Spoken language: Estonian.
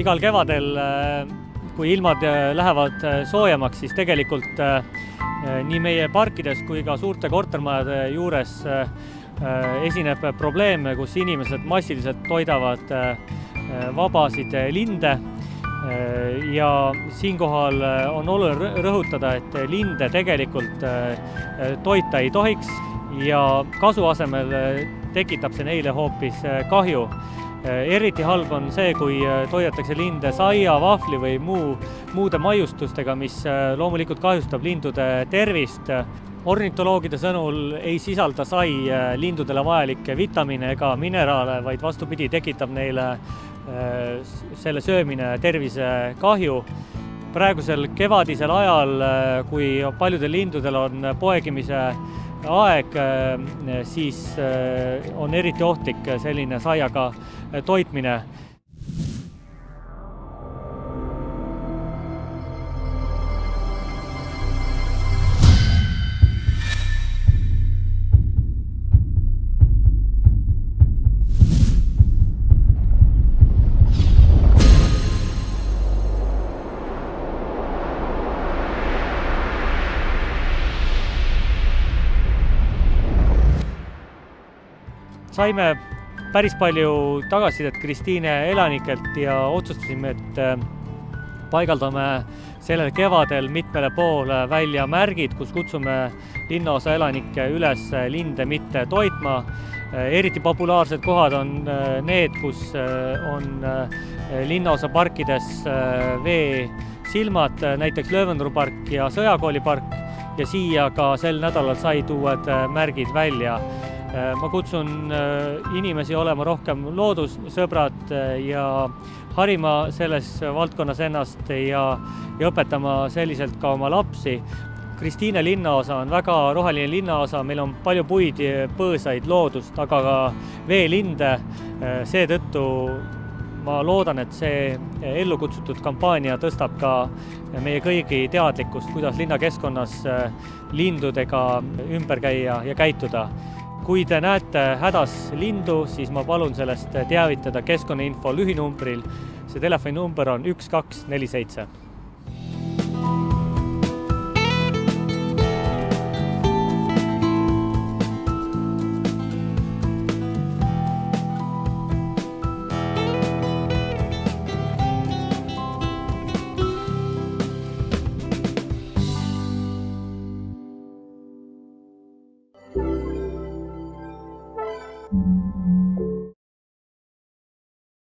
Igal kevadel, kui ilmad lähevad soojemaks, siis tegelikult nii meie parkides kui ka suurte kortermajade juures esineb probleeme, kus inimesed massiliselt toidavad vabasid linde. Ja siinkohal on oluline rõhutada, et linde tegelikult toita ei tohiks ja kasu asemel tekitab see neile hoopis kahju. Eriti halb on see, kui toidetakse linde saia, vahvli või muude maiustustega, mis loomulikult kahjustab lindude tervist. Ornitoloogide sõnul ei sisalda sai lindudele vajalikke vitamiine ega mineraale, vaid vastupidi, tekitab neile selle söömine tervisekahju. Praegusel kevadisel ajal, kui paljudel lindudel on poegimise aeg, siis on eriti ohtlik selline saiaga toitmine. Saime päris palju tagasisidet Kristiine elanikelt ja otsustasime, et paigaldame sellel kevadel mitmele poole välja märgid, kus kutsume linnaosa elanikke üles linde mitte toitma. Eriti populaarsed kohad on need, kus on linnaosa parkides veesilmad, näiteks Löövenuru park ja Sõjakooli park, ja siia ka sel nädalal said uued märgid välja. Ma kutsun inimesi olema rohkem loodussõbrad ja harima selles valdkonnas ennast ja õpetama selliselt ka oma lapsi. Kristiine linnaosa on väga roheline linnaosa, meil on palju puid, põõsaid, loodust, aga ka veelinde. Seetõttu ma loodan, et see ellu kutsutud kampaania tõstab ka meie kõigi teadlikkust, kuidas linnakeskkonnas lindudega ümber käia ja käituda. Kui te näete hädas lindu, siis ma palun sellest teavitada Keskkonnainfo lühinumbril. See telefoninumber on 1247.